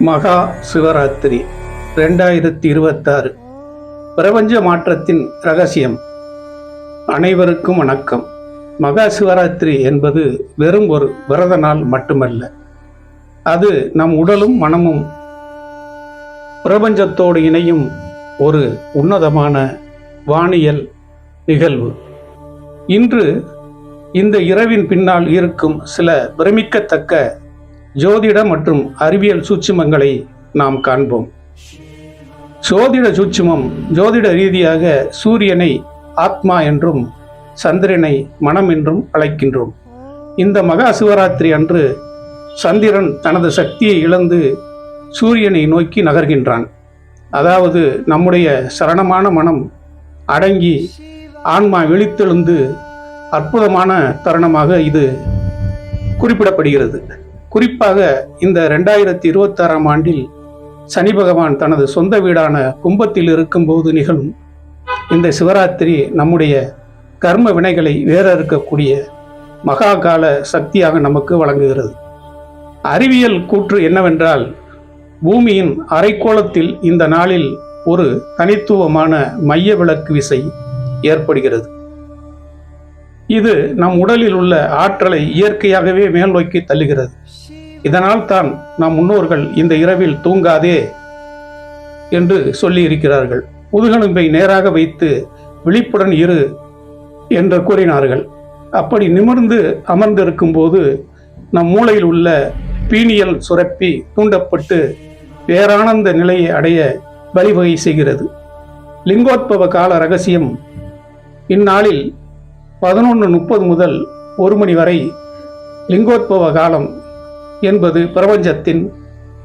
மகா சிவராத்திரி 2026 பிரபஞ்ச மாற்றத்தின் ரகசியம். அனைவருக்கும் வணக்கம். மகா சிவராத்திரி என்பது வெறும் ஒரு விரத நாள் மட்டுமல்ல. அது நம் உடலும் மனமும் பிரபஞ்சத்தோடு இணையும் ஒரு உன்னதமான வானியல் நிகழ்வு. இன்று இந்த இரவின் பின்னால் இருக்கும் சில பிரமிக்கத்தக்க ஜோதிட மற்றும் அறிவியல் சூட்சுமங்களை நாம் காண்போம். ஜோதிட சூட்சுமம். ஜோதிட ரீதியாக சூரியனை ஆத்மா என்றும் சந்திரனை மனம் என்றும் அழைக்கின்றோம். இந்த மகா சிவராத்திரி அன்று சந்திரன் தனது சக்தியை இழந்து சூரியனை நோக்கி நகர்கின்றான். அதாவது நம்முடைய சரணமான மனம் அடங்கி ஆன்மா விழித்தெழுந்து அற்புதமான தருணமாக இது குறிப்பிடப்படுகிறது. குறிப்பாக இந்த 2026 ஆண்டில் சனி பகவான் தனது சொந்த வீடான கும்பத்தில் இருக்கும்போது நிகழும் இந்த சிவராத்திரி நம்முடைய கர்ம வினைகளை வேறறுக்கக்கூடிய மகா கால சக்தியாக நமக்கு வழங்குகிறது. அறிவியல் கூற்று என்னவென்றால், பூமியின் அரைக்கோளத்தில் இந்த நாளில் ஒரு தனித்துவமான மைய விளக்கு விசை ஏற்படுகிறது. இது நம் உடலில் உள்ள ஆற்றலை இயற்கையாகவே மேல் நோக்கி தள்ளுகிறது. இதனால் தான் நம் முன்னோர்கள் இந்த இரவில் தூங்காதே என்று சொல்லி இருக்கிறார்கள். முதுகெலும்பை நேராக வைத்து விழிப்புடன் இரு என்று கூறினார்கள். அப்படி நிமிர்ந்து அமர்ந்திருக்கும் போது நம் மூளையில் உள்ள பீனியல் சுரப்பி தூண்டப்பட்டு பேரானந்த நிலையை அடைய வழிவகை செய்கிறது. லிங்கோத்பவ கால ரகசியம். இந்நாளில் 11:30 முதல் 1 மணி வரை லிங்கோத்பவ காலம் என்பது பிரபஞ்சத்தின்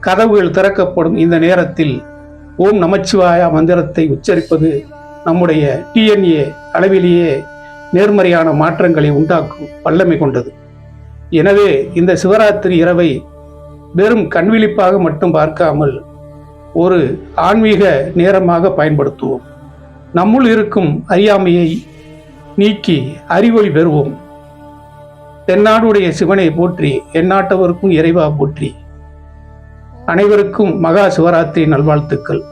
கதவுகள் திறக்கப்படும். இந்த நேரத்தில் ஓம் நமச்சிவாய மந்திரத்தை உச்சரிப்பது நம்முடைய DNA அளவிலேயே நேர்மறையான மாற்றங்களை உண்டாக்கும் வல்லமை கொண்டது. எனவே இந்த சிவராத்திரி இரவை வெறும் கண்விழிப்பாக மட்டும் பார்க்காமல் ஒரு ஆன்மீக நேரமாக பயன்படுத்துவோம். நம்முள் இருக்கும் அறியாமையை நீக்கி அறிவொளி பெறுவோம். தென்னாடுடைய சிவனை போற்றி, எந்நாட்டவருக்கும் இறைவா போற்றி. அனைவருக்கும் மகா சிவராத்திரி நல்வாழ்த்துக்கள்.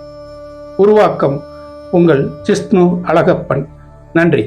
உருவாக்கம் உங்கள் ஜிஷ்ணு அழகப்பன். நன்றி.